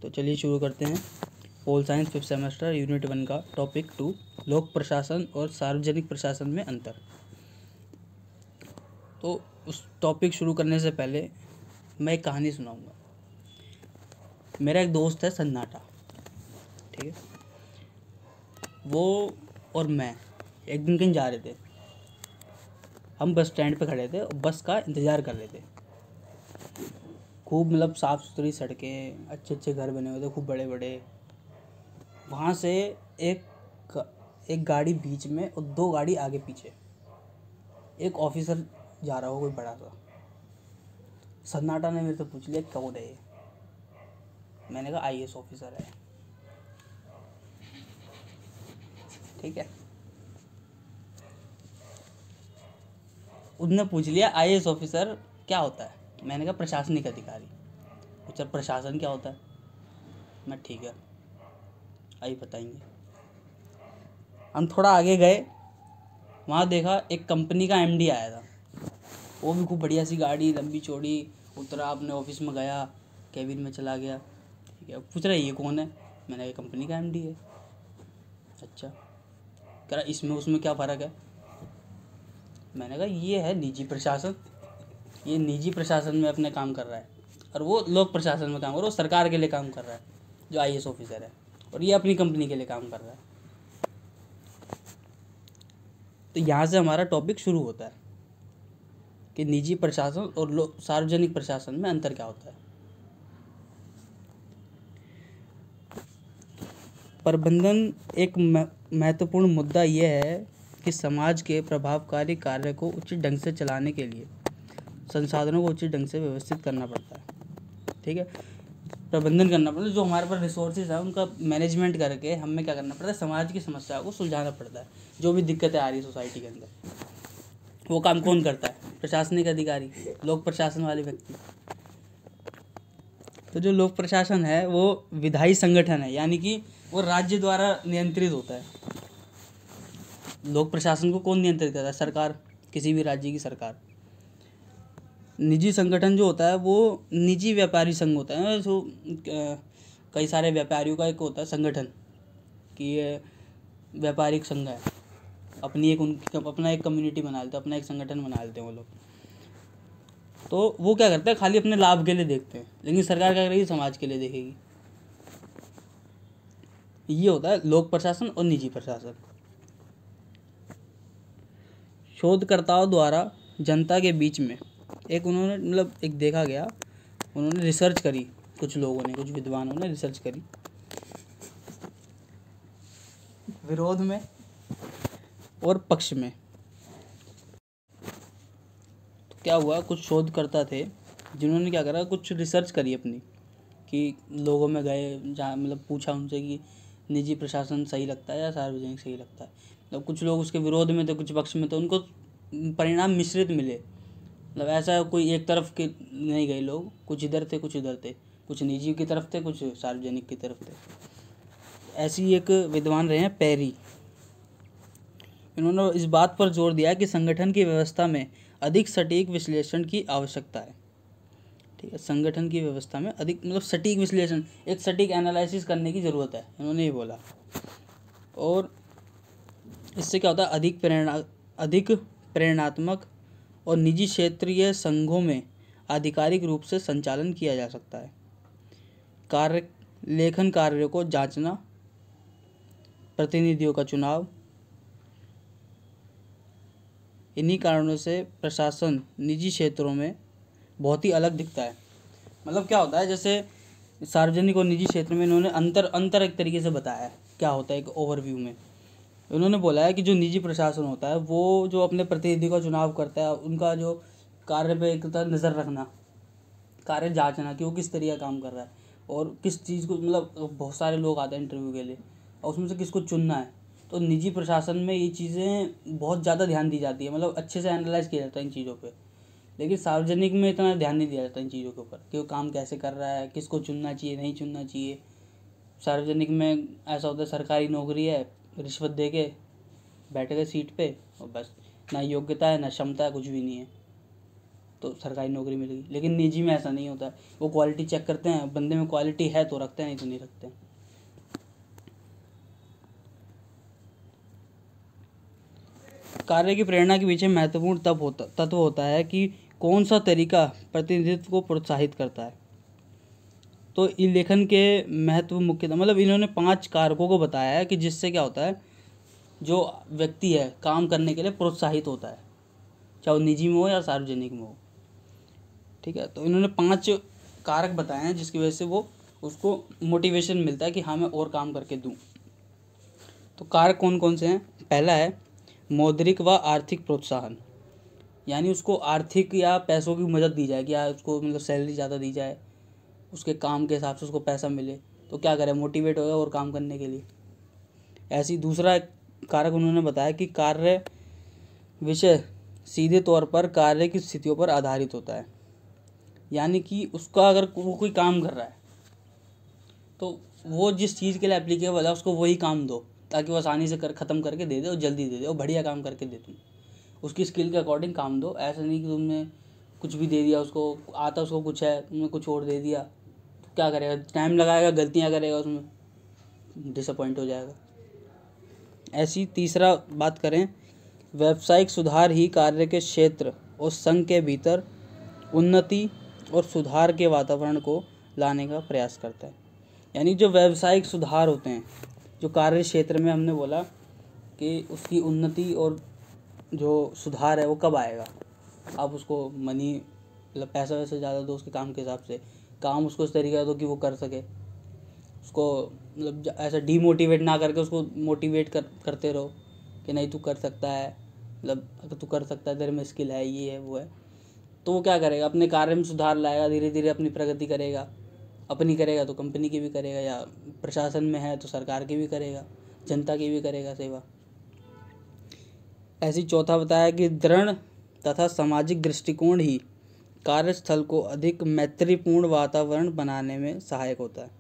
तो चलिए शुरू करते हैं। Pol science 5th semester unit 1 का टॉपिक 2 लोक प्रशासन और सार्वजनिक प्रशासन में अंतर। तो उस टॉपिक शुरू करने से पहले मैं एक कहानी सुनाऊंगा। मेरा एक दोस्त है सन्नाटा, ठीक है। वो और मैं एक दिन कहीं जा रहे थे। हम बस स्टैंड पे खड़े थे और बस का इंतज़ार कर रहे थे। खूब मतलब साफ़ सुथरी सड़कें, अच्छे अच्छे घर बने हुए थे, खूब बड़े बड़े। वहाँ से एक गाड़ी बीच में और 2 गाड़ी आगे पीछे। एक ऑफिसर जा रहा हो, कोई बड़ा सा। सन्नाटा ने मेरे से पूछ लिया कौन है ये। मैंने कहा IAS ऑफिसर है, ठीक है। उसने पूछ लिया IAS ऑफिसर क्या होता है। मैंने कहा प्रशासनिक अधिकारी। अच्छा प्रशासन क्या होता है। मैं ठीक है, आइए बताएंगे। हम थोड़ा आगे गए, वहाँ देखा एक कंपनी का MD आया था। वो भी खूब बढ़िया सी गाड़ी, लंबी चौड़ी। उतरा, अपने ऑफिस में गया, केबिन में चला गया, ठीक है। पूछ रहा है ये कौन है। मैंने कहा कंपनी का MD है। अच्छा, कह रहा इसमें उसमें क्या फ़र्क है। मैंने कहा ये है निजी प्रशासन। ये निजी प्रशासन में अपने काम कर रहा है और वो लोक प्रशासन में काम कर रहा है। वो सरकार के लिए काम कर रहा है जो IAS ऑफिसर है, और ये अपनी कंपनी के लिए काम कर रहा है। तो यहाँ से हमारा टॉपिक शुरू होता है कि निजी प्रशासन और सार्वजनिक प्रशासन में अंतर क्या होता है। प्रबंधन एक महत्वपूर्ण मुद्दा यह है कि समाज के प्रभावकारी कार्य को उचित ढंग से चलाने के लिए संसाधनों को उचित ढंग से व्यवस्थित करना पड़ता है, ठीक है। प्रबंधन करना पड़ता है, जो हमारे पास रिसोर्सेज है उनका मैनेजमेंट करके हमें क्या करना पड़ता है, समाज की समस्या को सुलझाना पड़ता है। जो भी दिक्कतें आ रही है सोसाइटी के अंदर, वो काम कौन करता है, प्रशासनिक अधिकारी, लोक प्रशासन वाले व्यक्ति। तो जो लोक प्रशासन है वो विधायी संगठन है, यानी कि वो राज्य द्वारा नियंत्रित होता है। लोक प्रशासन को कौन नियंत्रित करता है, सरकार, किसी भी राज्य की सरकार। निजी संगठन जो होता है वो निजी व्यापारी संघ होता है। जो कई सारे व्यापारियों का एक होता है संगठन कि ये व्यापारिक संघ है, अपनी एक उनकी अपना एक कम्युनिटी बना लेते हैं, अपना एक संगठन बना लेते हैं वो लोग। तो वो क्या करते हैं, खाली अपने लाभ के लिए देखते हैं, लेकिन सरकार क्या करेगी, समाज के लिए देखेगी। ये होता है लोक प्रशासन और निजी प्रशासन। शोधकर्ताओं द्वारा जनता के बीच में उन्होंने मतलब एक देखा गया, उन्होंने रिसर्च करी, कुछ लोगों ने, कुछ विद्वानों ने रिसर्च करी विरोध में और पक्ष में। तो क्या हुआ, कुछ शोधकर्ता थे जिन्होंने क्या करा, कुछ रिसर्च करी अपनी, कि लोगों में गए, जहाँ मतलब पूछा उनसे कि निजी प्रशासन सही लगता है या सार्वजनिक सही लगता है। मतलब कुछ लोग उसके विरोध में थे, कुछ पक्ष में थे। उनको परिणाम मिश्रित मिले। मतलब ऐसा कोई एक तरफ के नहीं गए लोग, कुछ इधर थे कुछ उधर थे, कुछ निजी की तरफ थे कुछ सार्वजनिक की तरफ थे। ऐसी एक विद्वान रहे हैं पेरी। इन्होंने इस बात पर जोर दिया कि संगठन की व्यवस्था में अधिक सटीक विश्लेषण की आवश्यकता है, ठीक है। संगठन की व्यवस्था में अधिक मतलब सटीक विश्लेषण, एक सटीक एनालिसिस करने की ज़रूरत है, इन्होंने ये बोला। और इससे क्या होता है, अधिक प्रेरणात्मक और निजी क्षेत्रीय संघों में आधिकारिक रूप से संचालन किया जा सकता है। लेखन कार्यों को जांचना, प्रतिनिधियों का चुनाव, इन्हीं कारणों से प्रशासन निजी क्षेत्रों में बहुत ही अलग दिखता है। मतलब क्या होता है, जैसे सार्वजनिक और निजी क्षेत्र में इन्होंने अंतर एक तरीके से बताया है क्या होता है। एक ओवरव्यू में उन्होंने बोला है कि जो निजी प्रशासन होता है वो जो अपने प्रतिनिधि का चुनाव करता है, उनका जो कार्य पे एक तरह नज़र रखना, कार्य जांचना कि वो किस तरीके का काम कर रहा है और किस चीज़ को, मतलब बहुत सारे लोग आते हैं इंटरव्यू के लिए और उसमें से किसको चुनना है। तो निजी प्रशासन में ये चीज़ें बहुत ज़्यादा ध्यान दी जाती है, मतलब अच्छे से एनालाइज किया जाता है इन चीज़ों पे। लेकिन सार्वजनिक में इतना ध्यान नहीं दिया जाता इन चीज़ों के ऊपर कि वो काम कैसे कर रहा है, किसको चुनना चाहिए नहीं चुनना चाहिए। सार्वजनिक में ऐसा होता है, सरकारी नौकरी है, रिश्वत दे के बैठ गए सीट पे और बस, ना योग्यता है ना क्षमता है, कुछ भी नहीं है। तो सरकारी नौकरी मिलेगी। लेकिन निजी में ऐसा नहीं होता है, वो क्वालिटी चेक करते हैं, बंदे में क्वालिटी है तो रखते हैं, नहीं तो नहीं रखते हैं। कार्य की प्रेरणा के पीछे महत्वपूर्ण तत्व होता है कि कौन सा तरीका प्रतिनिधित्व को प्रोत्साहित करता है। तो इन लेखन के महत्व मुख्यतः मतलब इन्होंने 5 कारकों को बताया है कि जिससे क्या होता है, जो व्यक्ति है काम करने के लिए प्रोत्साहित होता है, चाहे वो निजी में हो या सार्वजनिक में हो। ठीक है, तो इन्होंने 5 कारक बताए हैं जिसकी वजह से वो उसको मोटिवेशन मिलता है कि हाँ मैं और काम करके दूँ। तो कारक कौन कौन से हैं? पहला है मौद्रिक व आर्थिक प्रोत्साहन, यानी उसको आर्थिक या पैसों की मदद दी जाए, कि या उसको मतलब सैलरी ज़्यादा दी जाए, उसके काम के हिसाब से उसको पैसा मिले, तो क्या करे, मोटिवेट होगा और काम करने के लिए। ऐसी दूसरा कारक उन्होंने बताया कि कार्य विषय सीधे तौर पर कार्य की स्थितियों पर आधारित होता है, यानी कि उसका अगर वो कोई काम कर रहा है तो वो जिस चीज़ के लिए एप्लीकेबल है उसको वही काम दो, ताकि वो आसानी से ख़त्म करके दे दे और जल्दी दे दे और बढ़िया काम करके दे तुम उसकी स्किल के अकॉर्डिंग काम दो। ऐसा नहीं कि तुमने कुछ भी दे दिया, उसको आता उसको कुछ है, तुमने कुछ और दे दिया, तो क्या करेगा, टाइम लगाएगा, गलतियाँ करेगा, उसमें डिसअपॉइंट हो जाएगा। ऐसी तीसरा बात करें, व्यावसायिक सुधार ही कार्य के क्षेत्र और संघ के भीतर उन्नति और सुधार के वातावरण को लाने का प्रयास करता है। यानी जो व्यावसायिक सुधार होते हैं, जो कार्य क्षेत्र में हमने बोला कि उसकी उन्नति और जो सुधार है वो कब आएगा, आप उसको मनी मतलब पैसा वैसे ज़्यादा दो उसके काम के हिसाब से, काम उसको इस तरीके का दो कि वो कर सके, उसको मतलब ऐसा डीमोटिवेट ना करके उसको मोटिवेट करते रहो कि नहीं तू कर सकता है, मतलब अगर तू कर सकता है, तेरे में स्किल है, ये है वो है, तो वो क्या करेगा, अपने कार्य में सुधार लाएगा, धीरे धीरे अपनी प्रगति करेगा, अपनी करेगा तो कंपनी की भी करेगा, या प्रशासन में है तो सरकार की भी करेगा, जनता की भी करेगा सेवा। ऐसी चौथा बताया कि दृढ़ तथा सामाजिक दृष्टिकोण ही कार्यस्थल को अधिक मैत्रीपूर्ण वातावरण बनाने में सहायक होता है।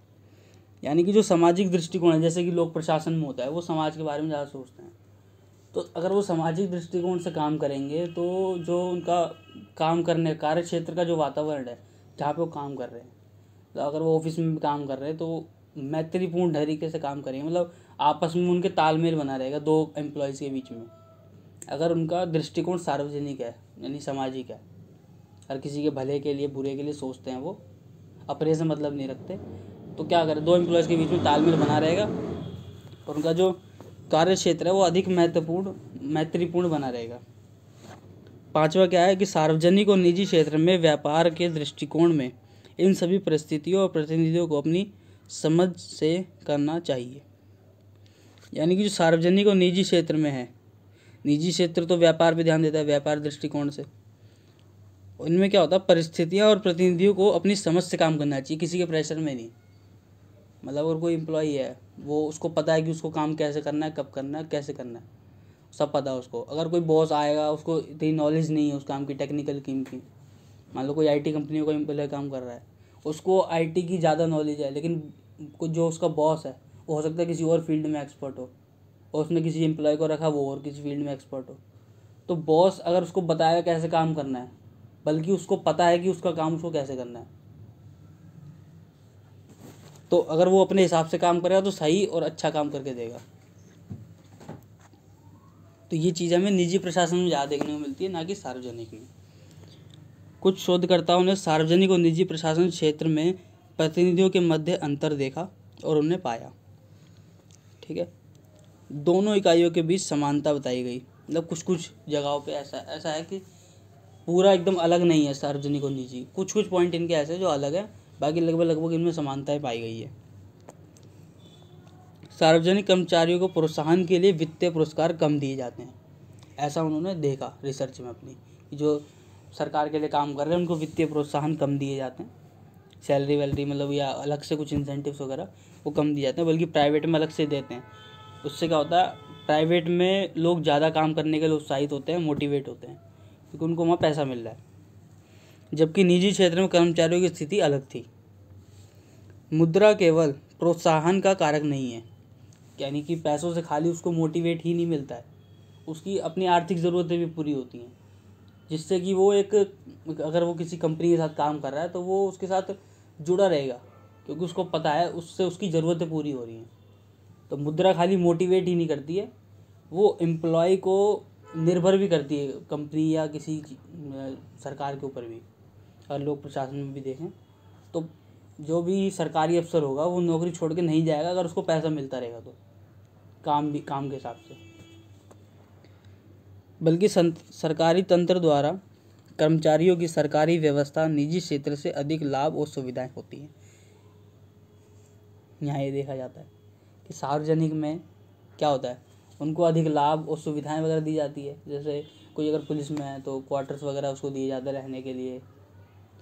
यानी कि जो सामाजिक दृष्टिकोण है, जैसे कि लोग प्रशासन में होता है, वो समाज के बारे में ज़्यादा सोचते हैं, तो अगर वो सामाजिक दृष्टिकोण से काम करेंगे तो जो उनका काम करने कार्य क्षेत्र का जो वातावरण है जहाँ पे वो काम कर रहे हैं, तो अगर वो ऑफिस में भी काम कर रहे हैं तो मैत्रीपूर्ण तरीके से काम करेंगे, मतलब आपस में उनके तालमेल बना रहेगा 2 एम्प्लॉयज़ के बीच में। अगर उनका दृष्टिकोण सार्वजनिक है यानी सामाजिक है, हर किसी के भले के लिए बुरे के लिए सोचते हैं, वो अपने से मतलब नहीं रखते, तो क्या करें, 2 एम्प्लॉयज़ के बीच में तालमेल बना रहेगा और उनका जो कार्य क्षेत्र है वो अधिक मैत्रीपूर्ण बना रहेगा। 5वां क्या है कि सार्वजनिक और निजी क्षेत्र में व्यापार के दृष्टिकोण में इन सभी परिस्थितियों और प्रतिनिधियों को अपनी समझ से करना चाहिए। यानी कि जो सार्वजनिक और निजी क्षेत्र में है, निजी क्षेत्र तो व्यापार पे ध्यान देता है, व्यापार दृष्टिकोण से, इनमें क्या होता है, परिस्थितियाँ और प्रतिनिधियों को अपनी समझ से काम करना चाहिए, किसी के प्रेशर में नहीं। मतलब अगर कोई एम्प्लॉई है, वो उसको पता है कि उसको काम कैसे करना है, कब करना है, कैसे करना है, सब पता है उसको। अगर कोई बॉस आएगा, उसको इतनी नॉलेज नहीं है उस काम की, टेक्निकल टीम की, मान लो कोई आईटी कंपनी में कोई एम्प्लॉय काम कर रहा है, उसको आईटी की ज़्यादा नॉलेज है, लेकिन कुछ जो उसका बॉस है वो हो सकता है किसी और फील्ड में एक्सपर्ट हो, और उसने किसी एम्प्लॉय को रखा वो और किसी फील्ड में एक्सपर्ट हो, तो बॉस अगर उसको बताएगा कैसे काम करना है, बल्कि उसको पता है कि उसका काम उसको कैसे करना है, तो अगर वो अपने हिसाब से काम करेगा तो सही और अच्छा काम करके देगा। तो ये चीज़ हमें निजी प्रशासन में ज़्यादा देखने को मिलती है, ना कि सार्वजनिक में। कुछ शोधकर्ताओं ने सार्वजनिक और निजी प्रशासन क्षेत्र में प्रतिनिधियों के मध्य अंतर देखा और उन्हें पाया। ठीक है, दोनों इकाइयों के बीच समानता बताई गई, मतलब कुछ कुछ जगहों पे ऐसा है कि पूरा एकदम अलग नहीं है सार्वजनिक और निजी, कुछ कुछ पॉइंट इनके ऐसे जो अलग है, बाकी लगभग इनमें समानताएं पाई गई है। सार्वजनिक कर्मचारियों को प्रोत्साहन के लिए वित्तीय पुरस्कार कम दिए जाते हैं, ऐसा उन्होंने देखा रिसर्च में अपनी, कि जो सरकार के लिए काम कर रहे हैं उनको वित्तीय प्रोत्साहन कम दिए जाते हैं, सैलरी वैलरी मतलब या अलग से कुछ इंसेंटिव्स वगैरह वो कम दिए जाते हैं, बल्कि प्राइवेट में अलग से देते हैं। उससे क्या होता है, प्राइवेट में लोग ज़्यादा काम करने के लिए उत्साहित होते हैं, मोटिवेट होते हैं, क्योंकि उनको वहाँ पैसा मिल रहा है। जबकि निजी क्षेत्र में कर्मचारियों की स्थिति अलग थी। मुद्रा केवल प्रोत्साहन का कारक नहीं है, यानी कि पैसों से खाली उसको मोटिवेट ही नहीं मिलता है, उसकी अपनी आर्थिक ज़रूरतें भी पूरी होती हैं। जिससे कि वो एक, अगर वो किसी कंपनी के साथ काम कर रहा है तो वो उसके साथ जुड़ा रहेगा, क्योंकि उसको पता है उससे उसकी ज़रूरतें पूरी हो रही हैं। तो मुद्रा खाली मोटिवेट ही नहीं करती है, वो एम्प्लॉय को निर्भर भी करती है कंपनी या किसी सरकार के ऊपर भी। और लोक प्रशासन में भी देखें तो जो भी सरकारी अफसर होगा वो नौकरी छोड़ के नहीं जाएगा अगर उसको पैसा मिलता रहेगा तो, काम के हिसाब से। बल्कि सरकारी तंत्र द्वारा कर्मचारियों की सरकारी व्यवस्था निजी क्षेत्र से अधिक लाभ और सुविधाएं होती हैं। यहाँ ये देखा जाता है कि सार्वजनिक में क्या होता है, उनको अधिक लाभ और सुविधाएं वगैरह दी जाती है। जैसे कोई अगर पुलिस में है तो क्वार्टर्स वगैरह उसको दिए जाते हैं रहने के लिए,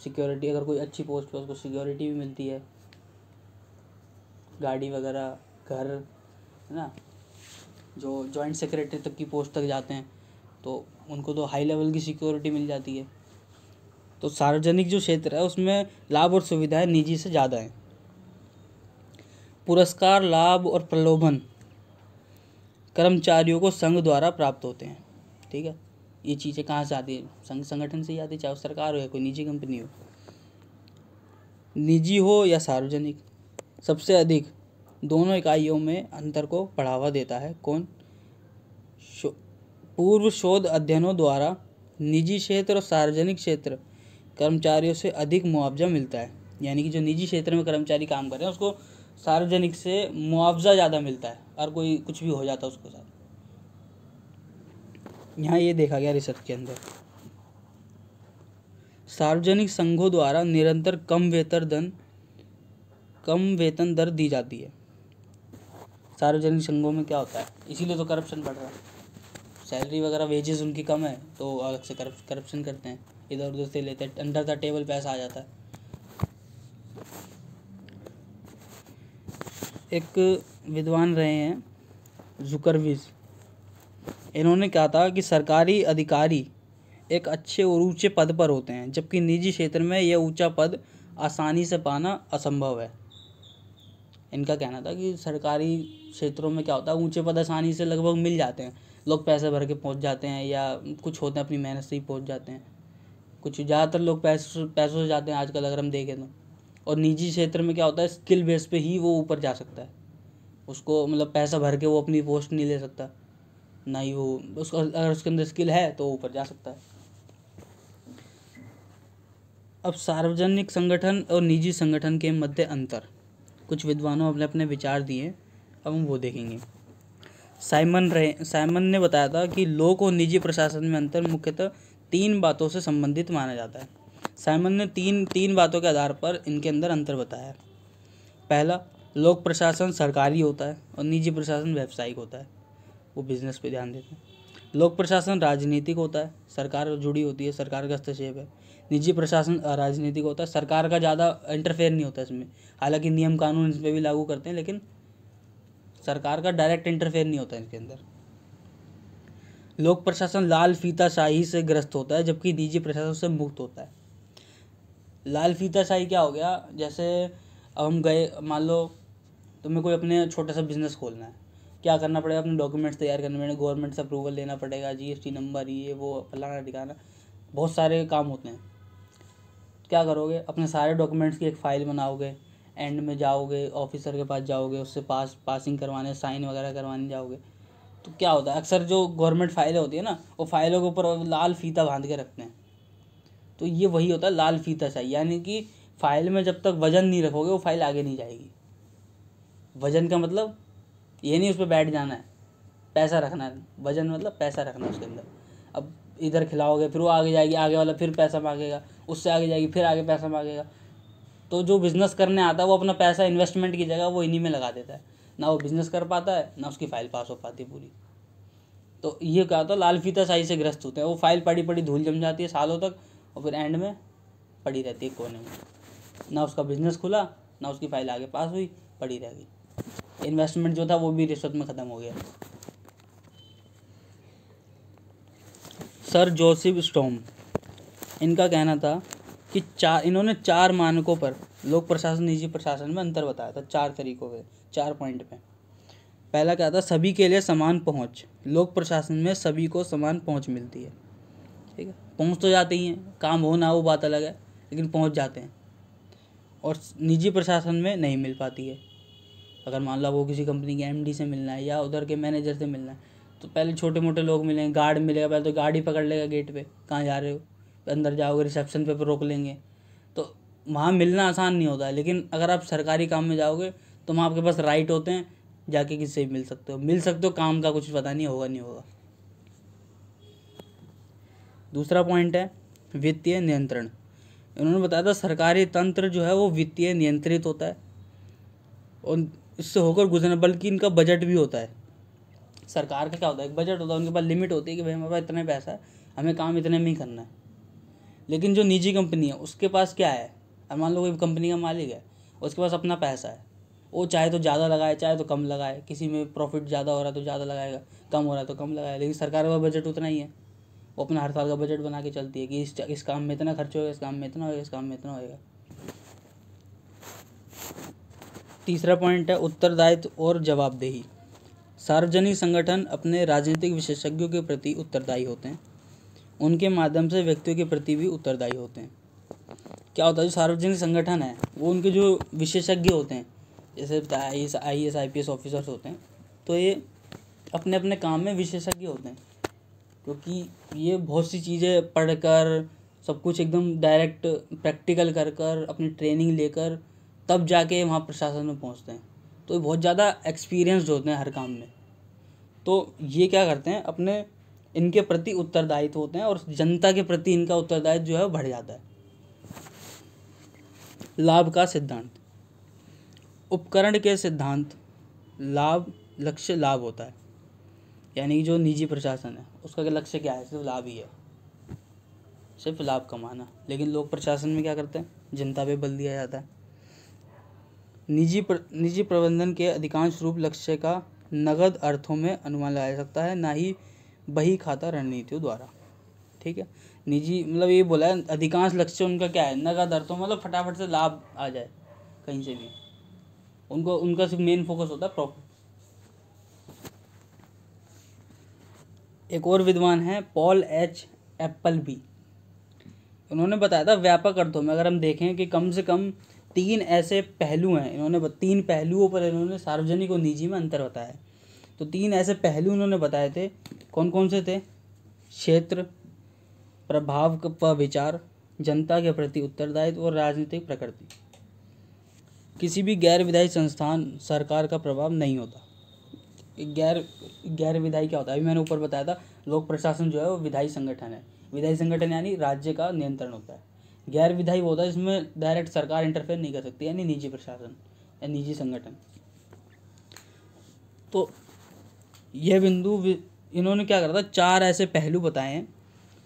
सिक्योरिटी, अगर कोई अच्छी पोस्ट पे उसको सिक्योरिटी भी मिलती है, गाड़ी वगैरह, घर, है ना। जो जॉइंट सेक्रेटरी तक की पोस्ट तक जाते हैं तो उनको तो हाई लेवल की सिक्योरिटी मिल जाती है। तो सार्वजनिक जो क्षेत्र है उसमें लाभ और सुविधाएं निजी से ज़्यादा हैं। पुरस्कार, लाभ और प्रलोभन कर्मचारियों को संघ द्वारा प्राप्त होते हैं। ठीक है, ये चीज़ें कहाँ से आती है? संगठन से ही आती है, चाहे सरकार हो या कोई निजी कंपनी हो। निजी हो या सार्वजनिक, सबसे अधिक दोनों इकाइयों में अंतर को बढ़ावा देता है कौन? पूर्व शोध अध्ययनों द्वारा निजी क्षेत्र और सार्वजनिक क्षेत्र कर्मचारियों से अधिक मुआवजा मिलता है। यानी कि जो निजी क्षेत्र में कर्मचारी काम कर रहे हैं उसको सार्वजनिक से मुआवजा ज़्यादा मिलता है, और कोई कुछ भी हो जाता है उसके साथ। यहाँ ये देखा गया रिसर्च के अंदर। सार्वजनिक संघों द्वारा निरंतर कम वेतन दर दी जाती है। सार्वजनिक संघों में क्या होता है, इसीलिए तो करप्शन बढ़ रहा है। सैलरी वगैरह वेजेस उनकी कम है तो अलग से करप्शन करते हैं, इधर उधर से लेते हैं, अंडर द टेबल पैसा आ जाता है। एक विद्वान रहे हैं जुकरविज, इन्होंने कहा था कि सरकारी अधिकारी एक अच्छे और ऊंचे पद पर होते हैं, जबकि निजी क्षेत्र में यह ऊंचा पद आसानी से पाना असंभव है। इनका कहना था कि सरकारी क्षेत्रों में क्या होता है, ऊंचे पद आसानी से लगभग मिल जाते हैं, लोग पैसे भर के पहुंच जाते हैं, या कुछ होते हैं अपनी मेहनत से ही पहुंच जाते हैं। कुछ ज़्यादातर लोग पैसों से जाते हैं आजकल अगर हम देखें तो। और निजी क्षेत्र में क्या होता है, स्किल बेस पे ही वो ऊपर जा सकता है, उसको मतलब पैसा भर के वो अपनी पोस्ट नहीं ले सकता, ना ही वो उसको, अगर उसके अंदर स्किल है तो ऊपर जा सकता है। अब सार्वजनिक संगठन और निजी संगठन के मध्य अंतर, कुछ विद्वानों अपने अपने विचार दिए, अब हम वो देखेंगे। साइमन ने बताया था कि लोक और निजी प्रशासन में अंतर मुख्यतः 3 बातों से संबंधित माना जाता है। साइमन ने तीन बातों के आधार पर इनके अंदर अंतर बताया है। पहला, लोक प्रशासन सरकारी होता है और निजी प्रशासन व्यावसायिक होता है, वो बिजनेस पे ध्यान देते हैं। लोक प्रशासन राजनीतिक होता है, सरकार जुड़ी होती है, सरकार का हस्तक्षेप है। निजी प्रशासन अराजनीतिक होता है, सरकार का ज़्यादा इंटरफेयर नहीं होता इसमें, हालांकि नियम कानून इस पर भी लागू करते हैं, लेकिन सरकार का डायरेक्ट इंटरफेयर नहीं होता इसके अंदर। लोक प्रशासन लाल फीताशाही से ग्रस्त होता है, जबकि निजी प्रशासन से मुक्त होता है। लाल फीताशाही क्या हो गया, जैसे अब हम गए, मान लो तुम्हें कोई अपने छोटा सा बिजनेस खोलना है, क्या करना पड़ेगा, अपने डॉक्यूमेंट्स तैयार करने पड़ेंगे, गवर्नमेंट से अप्रूवल लेना पड़ेगा, जीएसटी नंबर, ये वो फलाना ठिकाना, बहुत सारे काम होते हैं। क्या करोगे, अपने सारे डॉक्यूमेंट्स की एक फ़ाइल बनाओगे, एंड में जाओगे ऑफिसर के पास जाओगे, उससे पासिंग करवाने, साइन वगैरह करवाने जाओगे। तो क्या होता है, अक्सर जो गवर्नमेंट फाइलें होती है ना, वो फाइलों के ऊपर लाल फीता बांध के रखते हैं। तो ये वही होता है लाल फीता शाही, यानी कि फाइल में जब तक वजन नहीं रखोगे वो फाइल आगे नहीं जाएगी। वजन का मतलब ये नहीं उस पर बैठ जाना है, पैसा रखना है। वजन मतलब पैसा रखना है उसके अंदर। अब इधर खिलाओगे फिर वो आगे जाएगी, आगे वाला फिर पैसा मांगेगा, उससे आगे जाएगी फिर आगे पैसा मांगेगा। तो जो बिज़नेस करने आता है वो अपना पैसा इन्वेस्टमेंट की जगह वो इन्हीं में लगा देता है, ना वो बिज़नेस कर पाता है ना उसकी फ़ाइल पास हो पाती पूरी। तो ये क्या होता है, लाल फीताशाही से ग्रस्त होते हैं, वो फाइल पड़ी पड़ी धूल जम जाती है सालों तक, और फिर एंड में पड़ी रहती है कोने में, ना उसका बिज़नेस खुला ना उसकी फ़ाइल आगे पास हुई, पड़ी रह गई। इन्वेस्टमेंट जो था वो भी रिश्वत में ख़त्म हो गया। सर जोसेफ स्टॉर्म, इनका कहना था कि इन्होंने 4 मानकों पर लोक प्रशासन निजी प्रशासन में अंतर बताया था, 4 तरीकों पे, 4 पॉइंट पे। पहला क्या था, सभी के लिए समान पहुंच, लोक प्रशासन में सभी को समान पहुंच मिलती है, ठीक है। पहुंच तो जाते ही हैं, काम हो ना वो बात अलग है, लेकिन पहुंच जाते हैं। और निजी प्रशासन में नहीं मिल पाती है। अगर मान लो वो किसी कंपनी के एमडी से मिलना है या उधर के मैनेजर से मिलना है, तो पहले छोटे मोटे लोग मिलेंगे, गार्ड मिलेगा, पहले तो गाड़ी पकड़ लेगा गेट पे, कहाँ जा रहे हो, अंदर जाओगे रिसेप्शन पे रोक लेंगे। तो वहाँ मिलना आसान नहीं होता है। लेकिन अगर आप सरकारी काम में जाओगे तो वहाँ आपके पास राइट होते हैं, जाके किससे भी मिल सकते हो, काम का कुछ पता नहीं होगा नहीं होगा। दूसरा पॉइंट है वित्तीय नियंत्रण। इन्होंने बताया था सरकारी तंत्र जो है वो वित्तीय नियंत्रित होता है और इससे होकर गुजरना, बल्कि इनका बजट भी होता है। सरकार का क्या होता है, एक बजट होता है, उनके पास लिमिट होती है कि भाई हमारे पास इतना पैसा है, हमें काम इतने में ही करना है। लेकिन जो निजी कंपनी है उसके पास क्या है, अब मान लो कोई कंपनी का मालिक है, उसके पास अपना पैसा है, वो चाहे तो ज़्यादा लगाए चाहे तो कम लगाए, किसी में प्रॉफिट ज़्यादा हो रहा है तो ज़्यादा लगाएगा, कम हो रहा है तो कम लगाएगा। लेकिन सरकार का बजट उतना ही है, वो अपना हर साल का बजट बना के चलती है कि इस काम में इतना खर्च होगा, इस काम में इतना होगा, इस काम में इतना होएगा। तीसरा पॉइंट है उत्तरदायित्व और जवाबदेही। सार्वजनिक संगठन अपने राजनीतिक विशेषज्ञों के प्रति उत्तरदायी होते हैं, उनके माध्यम से व्यक्तियों के प्रति भी उत्तरदायी होते हैं। क्या होता है, जो सार्वजनिक संगठन है वो उनके जो विशेषज्ञ होते हैं, जैसे IAS IPS ऑफिसर्स होते हैं, तो ये अपने अपने काम में विशेषज्ञ होते हैं, क्योंकि ये बहुत सी चीज़ें पढ़कर सब कुछ एकदम डायरेक्ट प्रैक्टिकल कर कर अपनी ट्रेनिंग लेकर तब जाके वहाँ प्रशासन में पहुँचते हैं। तो ये बहुत ज़्यादा एक्सपीरियंस्ड होते हैं हर काम में। तो ये क्या करते हैं, अपने इनके प्रति उत्तरदायित्व होते हैं और जनता के प्रति इनका उत्तरदायित्व जो है वो बढ़ जाता है। लाभ का सिद्धांत। उपकरण के सिद्धांत लाभ, लक्ष्य लाभ होता है। यानी कि जो निजी प्रशासन है उसका लक्ष्य क्या है, सिर्फ लाभ ही है, सिर्फ लाभ कमाना। लेकिन लोक प्रशासन में क्या करते हैं, जनता पे बल दिया जाता है। निजी प्रबंधन के अधिकांश रूप लक्ष्य का नगद अर्थों में अनुमान लगाया जा सकता है, ना ही बही खाता रणनीतियों द्वारा। ठीक है, निजी मतलब ये बोला है अधिकांश लक्ष्य उनका क्या है, नगद अर्थों, मतलब फटाफट से लाभ आ जाए कहीं से भी, उनका सिर्फ मेन फोकस होता है प्रॉफिट। एक और विद्वान है पॉल एच एप्पलबी, उन्होंने बताया था व्यापक अर्थों में अगर हम देखें कि कम से कम 3 ऐसे पहलू हैं, इन्होंने 3 पहलुओं पर इन्होंने सार्वजनिक और निजी में अंतर बताया। तो 3 ऐसे पहलू उन्होंने बताए थे, कौन कौन से थे, क्षेत्र, प्रभाव का विचार, जनता के प्रति उत्तरदायित्व और राजनीतिक प्रकृति। किसी भी गैर विधायी संस्थान सरकार का प्रभाव नहीं होता। गैर विधायी क्या होता है, अभी मैंने ऊपर बताया था, लोक प्रशासन जो है वो विधायी संगठन है। विधायी संगठन यानी राज्य का नियंत्रण होता है। गैर विधायी वो होता है इसमें डायरेक्ट सरकार इंटरफेयर नहीं कर सकती, यानी निजी प्रशासन या निजी संगठन। तो यह बिंदु इन्होंने क्या करा था, 4 ऐसे पहलू बताए हैं।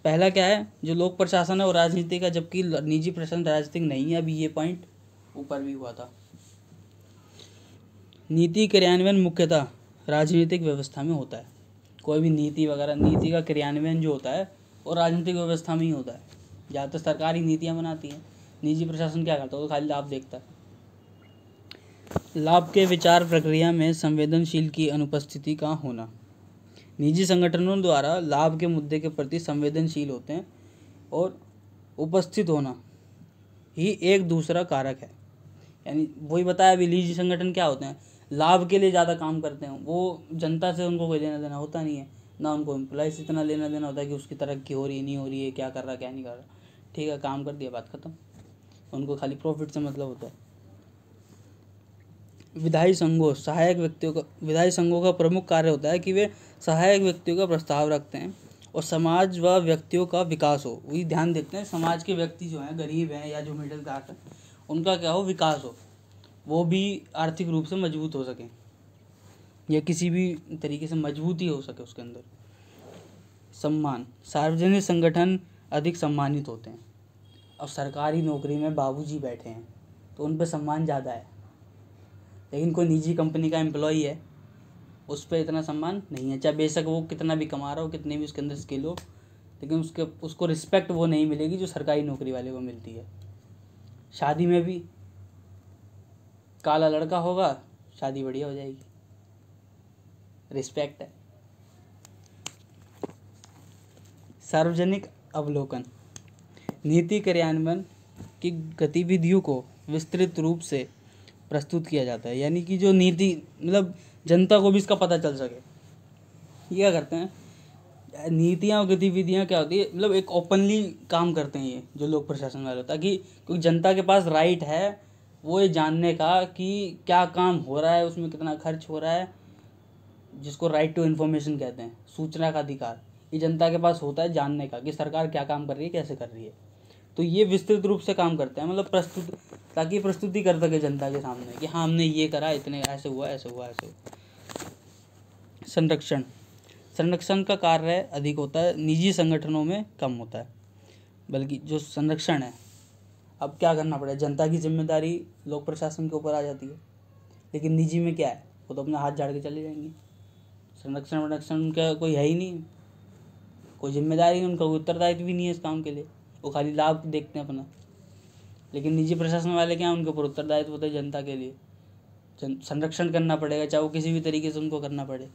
पहला क्या है, जो लोक प्रशासन है वो राजनीति का, जबकि निजी प्रशासन राजनीतिक नहीं है। अभी ये पॉइंट ऊपर भी हुआ था। नीति क्रियान्वयन मुख्यतः राजनीतिक व्यवस्था में होता है। कोई भी नीति वगैरह, नीति का क्रियान्वयन जो होता है वो राजनीतिक व्यवस्था में ही होता है। ज़्यादातर सरकारी नीतियाँ बनाती हैं, निजी प्रशासन क्या करता है, वो खाली लाभ देखता है। लाभ के विचार प्रक्रिया में संवेदनशील की अनुपस्थिति का होना। निजी संगठनों द्वारा लाभ के मुद्दे के प्रति संवेदनशील होते हैं और उपस्थित होना ही एक दूसरा कारक है। यानी वही बताया अभी, निजी संगठन क्या होते हैं, लाभ के लिए ज़्यादा काम करते हैं। वो जनता से उनको कोई लेना देना होता नहीं है, ना उनको एम्प्लॉय से इतना लेना देना होता है कि उसकी तरक्की हो रही है नहीं हो रही है, क्या कर रहा क्या नहीं कर रहा। ठीक है, काम कर दिया, बात खत्म। उनको खाली प्रॉफिट से मतलब होता है। विधायी संघों का प्रमुख कार्य होता है कि वे सहायक व्यक्तियों का प्रस्ताव रखते हैं और समाज व व्यक्तियों का विकास हो, वही ध्यान देते हैं। समाज के व्यक्ति जो हैं, गरीब हैं या जो मिडिल क्लास है, उनका क्या हो, विकास हो, वो भी आर्थिक रूप से मजबूत हो सकें या किसी भी तरीके से मजबूती हो सके उसके अंदर। सम्मान, सार्वजनिक संगठन अधिक सम्मानित होते हैं। अब सरकारी नौकरी में बाबूजी बैठे हैं तो उन पर सम्मान ज़्यादा है, लेकिन कोई निजी कंपनी का एम्प्लॉई है उस पर इतना सम्मान नहीं है। चाहे बेशक वो कितना भी कमा रहा हो, कितनी भी उसके अंदर स्किल हो, लेकिन उसको रिस्पेक्ट वो नहीं मिलेगी जो सरकारी नौकरी वाले को मिलती है। शादी में भी काला लड़का होगा, शादी बढ़िया हो जाएगी, रिस्पेक्ट है। सार्वजनिक अवलोकन। नीति कार्यान्वयन की गतिविधियों को विस्तृत रूप से प्रस्तुत किया जाता है, यानी कि जो नीति मतलब जनता को भी इसका पता चल सके। ये क्या करते हैं, नीतियाँ और गतिविधियाँ क्या होती है, मतलब एक ओपनली काम करते हैं ये जो लोक प्रशासन वाले, ताकि क्योंकि जनता के पास राइट है वो ये जानने का कि क्या काम हो रहा है, उसमें कितना खर्च हो रहा है, जिसको राइट टू इन्फॉर्मेशन कहते हैं, सूचना का अधिकार। ये जनता के पास होता है जानने का कि सरकार क्या काम कर रही है, कैसे कर रही है। तो ये विस्तृत रूप से काम करते हैं, मतलब प्रस्तुत, ताकि प्रस्तुति कर सके जनता के सामने कि हाँ हमने ये करा, इतने ऐसे हुआ, ऐसे हुआ, ऐसे हुआ। संरक्षण। संरक्षण का कार्य अधिक होता है, निजी संगठनों में कम होता है। बल्कि जो संरक्षण है, अब क्या करना पड़ेगा, जनता की जिम्मेदारी लोक प्रशासन के ऊपर आ जाती है। लेकिन निजी में क्या है, वो तो अपना हाथ झाड़ के चले जाएंगे। संरक्षण उनका कोई है ही नहीं, कोई जिम्मेदारी नहीं, उनका कोई उत्तरदायित्व भी नहीं है इस काम के लिए, वो खाली लाभ देखते हैं अपना। लेकिन निजी प्रशासन वाले क्या, उनके ऊपर उत्तरदायित्व होता है जनता के लिए। संरक्षण करना पड़ेगा, चाहे वो किसी भी तरीके से उनको करना पड़े,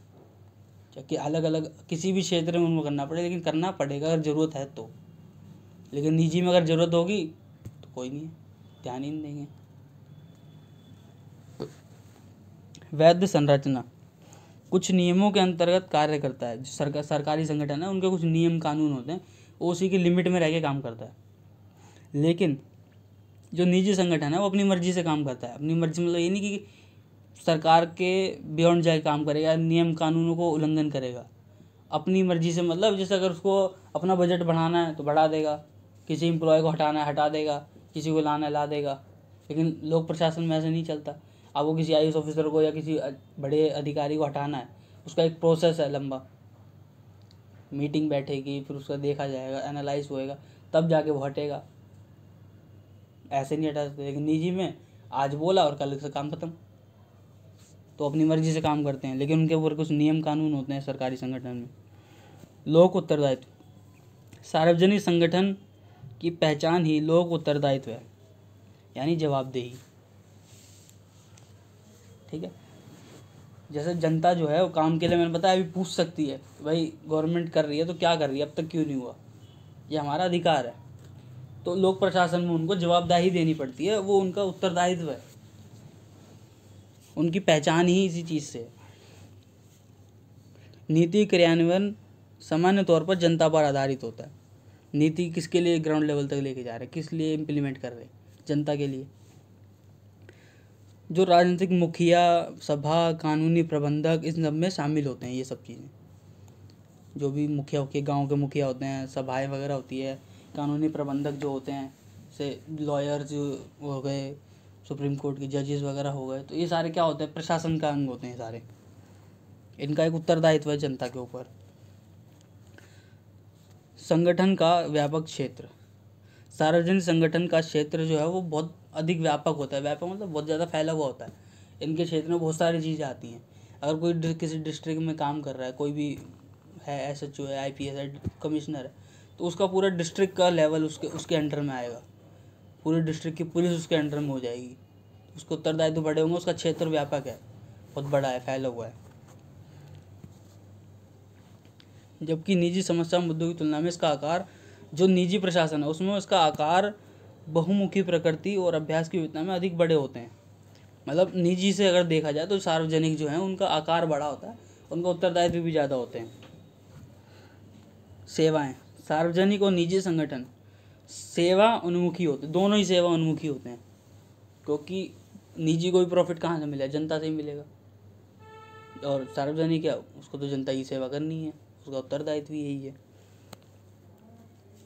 चाहे कि अलग अलग किसी भी क्षेत्र में उनको करना पड़े, लेकिन करना पड़ेगा अगर ज़रूरत है तो। लेकिन निजी में अगर ज़रूरत होगी तो कोई नहीं है, ध्यान ही नहीं देंगे। वैध संरचना कुछ नियमों के अंतर्गत कार्य करता है। जो सरकारी संगठन है उनके कुछ नियम कानून होते हैं, वो उसी की लिमिट में रह के काम करता है। लेकिन जो निजी संगठन है वो अपनी मर्जी से काम करता है। अपनी मर्जी मतलब ये नहीं कि सरकार के बियॉन्ड जाके काम करेगा, नियम कानूनों को उल्लंघन करेगा। अपनी मर्जी से मतलब जैसे अगर उसको अपना बजट बढ़ाना है तो बढ़ा देगा, किसी एम्प्लॉय को हटाना है हटा देगा, किसी को लाना है ला देगा। लेकिन लोक प्रशासन में ऐसे नहीं चलता। अब वो किसी IAS ऑफिसर को या किसी बड़े अधिकारी को हटाना है, उसका एक प्रोसेस है लंबा, मीटिंग बैठेगी, फिर उसका देखा जाएगा, एनालाइज होएगा, तब जाके वो हटेगा। ऐसे नहीं हटा सकते। लेकिन निजी में आज बोला और कल से काम खत्म, तो अपनी मर्जी से काम करते हैं। लेकिन उनके ऊपर कुछ नियम कानून होते हैं सरकारी संगठन में। लोक उत्तरदायित्व। सार्वजनिक संगठन की पहचान ही लोक उत्तरदायित्व है, यानी जवाबदेही। ठीक है, जैसे जनता जो है वो काम के लिए, मैंने बताया, अभी पूछ सकती है भाई गवर्नमेंट कर रही है तो क्या कर रही है, अब तक क्यों नहीं हुआ, ये हमारा अधिकार है। तो लोक प्रशासन में उनको जवाबदेही देनी पड़ती है, वो उनका उत्तरदायित्व है, उनकी पहचान ही इसी चीज़ से है। नीति क्रियान्वयन सामान्य तौर पर जनता पर आधारित होता है। नीति किसके लिए ग्राउंड लेवल तक लेके जा रहे हैं, किस लिए इम्प्लीमेंट कर रहे हैं, जनता के लिए। जो राजनीतिक मुखिया, सभा, कानूनी प्रबंधक, इस सब में शामिल होते हैं ये सब चीज़ें। जो भी मुखिया होके गांव के मुखिया होते हैं, सभाएं वगैरह होती है, कानूनी प्रबंधक जो होते हैं, जैसे लॉयर जो हो गए, सुप्रीम कोर्ट के जजेस वगैरह हो गए, तो ये सारे क्या होते हैं, प्रशासन का अंग होते हैं सारे। इनका एक उत्तरदायित्व है जनता के ऊपर। संगठन का व्यापक क्षेत्र। सार्वजनिक संगठन का क्षेत्र जो है वो बहुत अधिक व्यापक होता है। व्यापक मतलब बहुत ज़्यादा फैला हुआ होता है। इनके क्षेत्र में बहुत सारी चीज़ें आती हैं। अगर कोई किसी डिस्ट्रिक्ट में काम कर रहा है, कोई भी है, SHO है, IPS है, कमिश्नर है, तो उसका पूरा डिस्ट्रिक्ट का लेवल उसके अंडर में आएगा। पूरे डिस्ट्रिक्ट की पुलिस उसके अंडर में हो जाएगी। उसको उत्तरदायित्व बड़े होंगे, उसका क्षेत्र व्यापक है, बहुत बड़ा है, फैला हुआ है। जबकि निजी समस्या मुद्दों की तुलना में इसका आकार, जो निजी प्रशासन है उसमें उसका आकार बहुमुखी प्रकृति और अभ्यास की विविधता में अधिक बड़े होते हैं। मतलब निजी से अगर देखा जाए तो सार्वजनिक जो है उनका आकार बड़ा होता है, उनका उत्तरदायित्व भी ज़्यादा होते हैं। सेवाएं। सार्वजनिक और निजी संगठन सेवा उन्मुखी होते हैं, दोनों ही सेवा उन्मुखी होते हैं, क्योंकि निजी को भी प्रॉफिट कहाँ से मिलेगा, जनता से ही मिलेगा। और सार्वजनिक है, उसको तो जनता की सेवा करनी है, उसका उत्तरदायित्व यही है।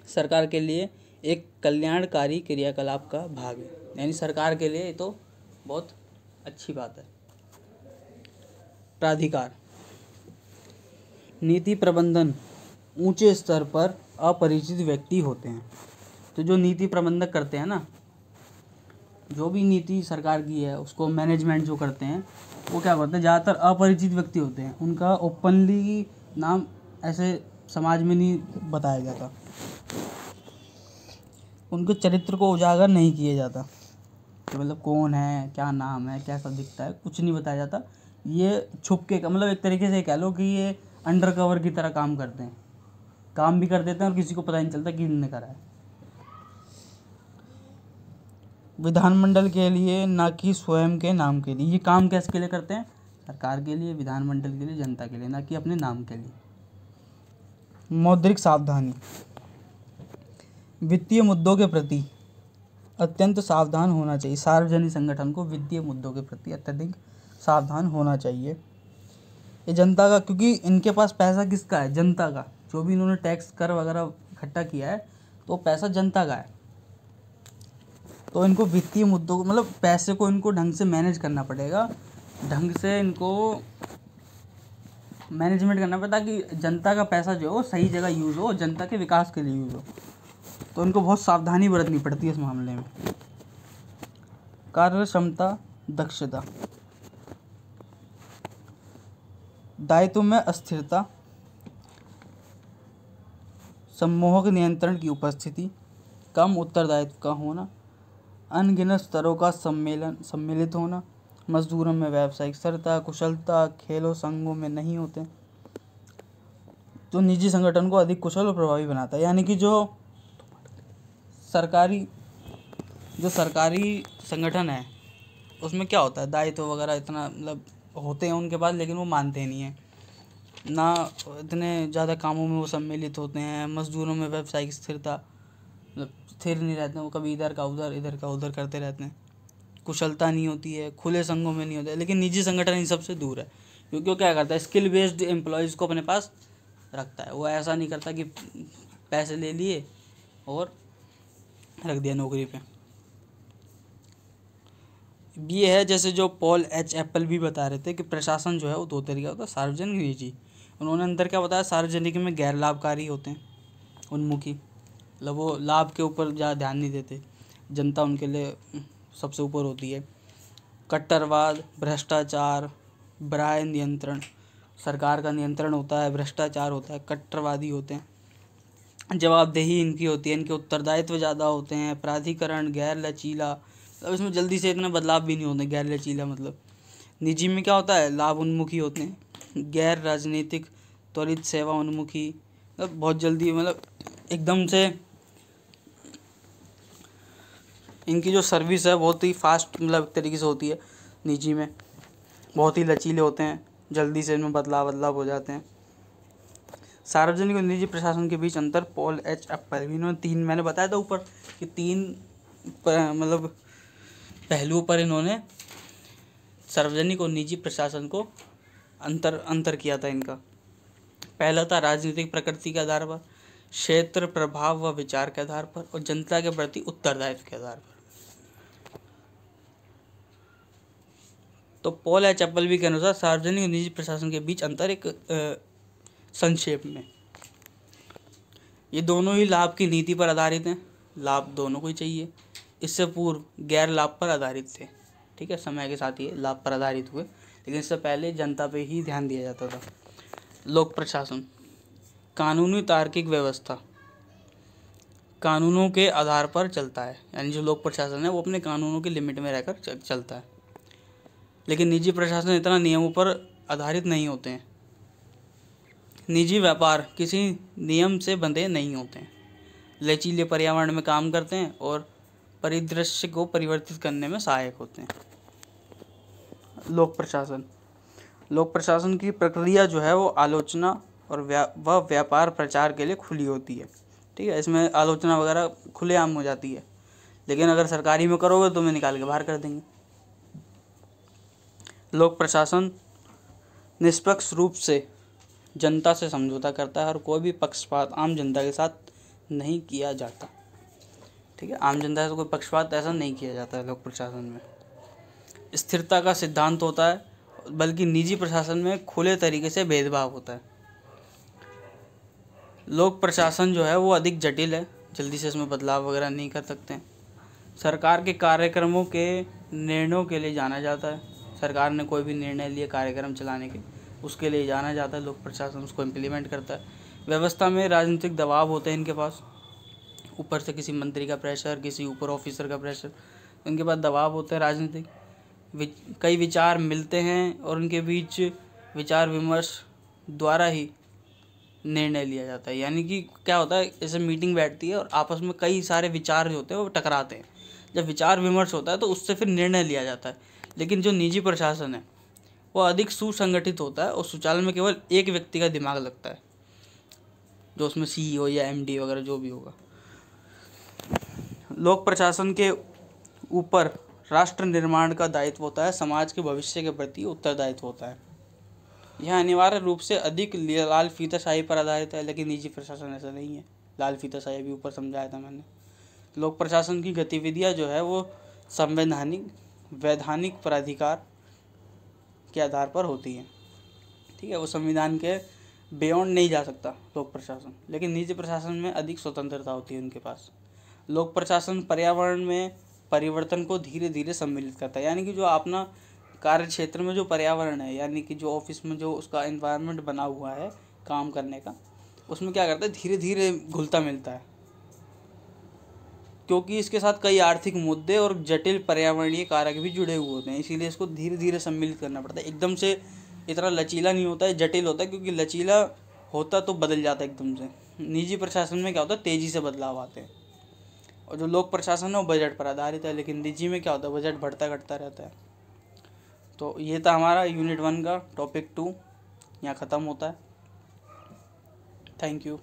सरकार के लिए एक कल्याणकारी क्रियाकलाप का भाग है, यानी सरकार के लिए तो बहुत अच्छी बात है। प्राधिकार। नीति प्रबंधन ऊंचे स्तर पर अपरिचित व्यक्ति होते हैं। तो जो नीति प्रबंधक करते हैं ना, जो भी नीति सरकार की है उसको मैनेजमेंट जो करते हैं, वो क्या करते हैं, ज़्यादातर अपरिचित व्यक्ति होते हैं। उनका ओपनली नाम ऐसे समाज में नहीं बताया जाता, उनके चरित्र को उजागर नहीं किया जाता कि मतलब कौन है, क्या नाम है, कैसा दिखता है, कुछ नहीं बताया जाता। ये छुपके का, मतलब एक तरीके से कह लो कि ये अंडर कवर की तरह काम करते हैं। काम भी कर देते हैं और किसी को पता नहीं चलता कि इन्होंने करा है। विधानमंडल के लिए, ना कि स्वयं के नाम के लिए। ये काम किसके लिए करते हैं? सरकार के लिए, विधानमंडल के लिए, जनता के लिए, ना कि अपने नाम के लिए। मौद्रिक सावधानी। वित्तीय मुद्दों के प्रति अत्यंत सावधान होना चाहिए। सार्वजनिक संगठन को वित्तीय मुद्दों के प्रति अत्यधिक सावधान होना चाहिए। ये जनता का, क्योंकि इनके पास पैसा किसका है? जनता का। जो भी इन्होंने टैक्स कर वगैरह इकट्ठा किया है तो पैसा जनता का है। तो इनको वित्तीय मुद्दों को, मतलब पैसे को इनको ढंग से मैनेज करना पड़ेगा, ढंग से इनको मैनेजमेंट करना पड़ेगा ताकि जनता का पैसा जो हो सही जगह यूज़ हो, जनता के विकास के लिए यूज़ हो। तो इनको बहुत सावधानी बरतनी पड़ती है इस मामले में। कार्य क्षमता, दक्षता। दायित्व में अस्थिरता, सम्मोहक नियंत्रण की उपस्थिति, कम उत्तरदायित्व का होना, अनगिनत स्तरों का सम्मिलित होना, मजदूरों में व्यावसायिक स्थिरता, कुशलता खेलों संघों में नहीं होते, जो निजी संगठन को अधिक कुशल और प्रभावी बनाता है। यानी कि जो सरकारी संगठन है उसमें क्या होता है, दायित्व वगैरह इतना मतलब होते हैं उनके पास, लेकिन वो मानते नहीं हैं ना, इतने ज़्यादा कामों में वो सम्मिलित होते हैं। मजदूरों में व्यावसायिक स्थिरता, मतलब स्थिर नहीं रहते हैं, वो कभी इधर का उधर करते रहते हैं। कुशलता नहीं होती है, खुले संघों में नहीं होता है। लेकिन निजी संगठन इन सबसे दूर है, क्योंकि वो क्या करता है, स्किल बेस्ड एम्प्लॉयज़ को अपने पास रखता है। वो ऐसा नहीं करता कि पैसे ले लिए और रख दिया नौकरी पे। ये है जैसे जो पॉल एच एप्पल भी बता रहे थे कि प्रशासन जो है वो दो तरीका होता है, सार्वजनिक, निजी। उन्होंने अंदर क्या बताया, सार्वजनिक में गैर लाभकारी होते हैं, उन्मुखी, मतलब वो लाभ के ऊपर ज़्यादा ध्यान नहीं देते, जनता उनके लिए सबसे ऊपर होती है। कट्टरवाद, भ्रष्टाचार, बराय नियंत्रण, सरकार का नियंत्रण होता है, भ्रष्टाचार होता है, कट्टरवादी होते हैं। जवाबदेही इनकी होती है, इनके उत्तरदायित्व ज़्यादा होते हैं। प्राधिकरण, गैर लचीला, अब इसमें जल्दी से इतने बदलाव भी नहीं होते, गैर लचीला मतलब। निजी में क्या होता है, लाभ उन्मुखी होते हैं। गैर राजनीतिक, त्वरित सेवा उन्मुखी, मतलब बहुत जल्दी, मतलब एकदम से इनकी जो सर्विस है बहुत ही फास्ट, मतलब एक तरीके से होती है। निजी में बहुत ही लचीले होते हैं, जल्दी से इनमें बदलाव हो जाते हैं। सार्वजनिक और निजी प्रशासन के बीच अंतर, पॉल एच एप्पल, इन्होंने तीन, मैंने बताया था ऊपर कि तीन मतलब पहलुओं पर इन्होंने सार्वजनिक और निजी प्रशासन को अंतर किया था इनका। पहला था राजनीतिक प्रकृति के आधार पर, क्षेत्र प्रभाव व विचार के आधार पर, और जनता के प्रति उत्तरदायित्व के आधार पर। तो पॉल एच एप्पल भी के अनुसार सार्वजनिक और निजी प्रशासन के बीच अंतर एक संक्षेप में, ये दोनों ही लाभ की नीति पर आधारित हैं, लाभ दोनों को ही चाहिए। इससे पूर्व गैर लाभ पर आधारित थे, ठीक है, समय के साथ ये लाभ पर आधारित हुए, लेकिन इससे पहले जनता पे ही ध्यान दिया जाता था। लोक प्रशासन, कानूनी तार्किक व्यवस्था, कानूनों के आधार पर चलता है, यानी जो लोक प्रशासन है वो अपने कानूनों की लिमिट में रहकर चलता है। लेकिन निजी प्रशासन इतना नियमों पर आधारित नहीं होते हैं। निजी व्यापार किसी नियम से बंधे नहीं होते हैं, लचीले पर्यावरण में काम करते हैं और परिदृश्य को परिवर्तित करने में सहायक होते हैं। लोक प्रशासन की प्रक्रिया जो है वो आलोचना और व्यापार प्रचार के लिए खुली होती है, ठीक है। इसमें आलोचना वगैरह खुलेआम हो जाती है, लेकिन अगर सरकारी में करोगे तो मैं निकाल के बाहर कर देंगे। लोक प्रशासन निष्पक्ष रूप से जनता से समझौता करता है और कोई भी पक्षपात आम जनता के साथ नहीं किया जाता, ठीक है। आम जनता से कोई पक्षपात ऐसा नहीं किया जाता है लोक प्रशासन में। स्थिरता का सिद्धांत होता है, बल्कि निजी प्रशासन में खुले तरीके से भेदभाव होता है। लोक प्रशासन जो है वो अधिक जटिल है, जल्दी से इसमें बदलाव वगैरह नहीं कर सकते हैं। सरकार के कार्यक्रमों के निर्णयों के लिए जाना जाता है, सरकार ने कोई भी निर्णय लिए कार्यक्रम चलाने के, उसके लिए जाना जाता है, लोक प्रशासन उसको इम्प्लीमेंट करता है। व्यवस्था में राजनीतिक दबाव होते हैं इनके पास, ऊपर से किसी मंत्री का प्रेशर, किसी ऊपर ऑफिसर का प्रेशर, इनके पास दबाव होते हैं राजनीतिक। कई विचार मिलते हैं और उनके बीच विचार विमर्श द्वारा ही निर्णय लिया जाता है। यानी कि क्या होता है, जैसे मीटिंग बैठती है और आपस में कई सारे विचार जो होते हैं वो टकराते हैं, जब विचार विमर्श होता है तो उससे फिर निर्णय लिया जाता है। लेकिन जो निजी प्रशासन है वो अधिक सुसंगठित होता है और शौचालय में केवल एक व्यक्ति का दिमाग लगता है, जो उसमें CEO या MD वगैरह जो भी होगा। लोक प्रशासन के ऊपर राष्ट्र निर्माण का दायित्व होता है, समाज के भविष्य के प्रति उत्तरदायित्व होता है। यह अनिवार्य रूप से अधिक लाल फीताशाही पर आधारित है, लेकिन निजी प्रशासन ऐसा नहीं है। लाल फीताशाही भी ऊपर समझाया था मैंने। लोक प्रशासन की गतिविधियां जो है वो संवैधानिक वैधानिक प्राधिकार के आधार पर होती हैं। ठीक है, वो संविधान के बियॉन्ड नहीं जा सकता लोक प्रशासन। लेकिन निजी प्रशासन में अधिक स्वतंत्रता होती है उनके पास। लोक प्रशासन पर्यावरण में परिवर्तन को धीरे धीरे सम्मिलित करता है। यानी कि जो अपना कार्य क्षेत्र में जो पर्यावरण है, यानी कि जो ऑफिस में जो उसका एनवायरनमेंट बना हुआ है काम करने का, उसमें क्या करता है, धीरे धीरे घुलता मिलता है, क्योंकि इसके साथ कई आर्थिक मुद्दे और जटिल पर्यावरणीय कारक भी जुड़े हुए होते हैं। इसीलिए इसको धीरे धीरे सम्मिलित करना पड़ता है। एकदम से इतना लचीला नहीं होता है, जटिल होता है, क्योंकि लचीला होता तो बदल जाता है एकदम से। निजी प्रशासन में क्या होता है, तेज़ी से बदलाव आते हैं। और जो लोक प्रशासन है वो बजट पर आधारित है, लेकिन निजी में क्या होता है, बजट बढ़ता घटता रहता है। तो ये था हमारा यूनिट 1 का टॉपिक 2, यहाँ ख़त्म होता है। Thank you.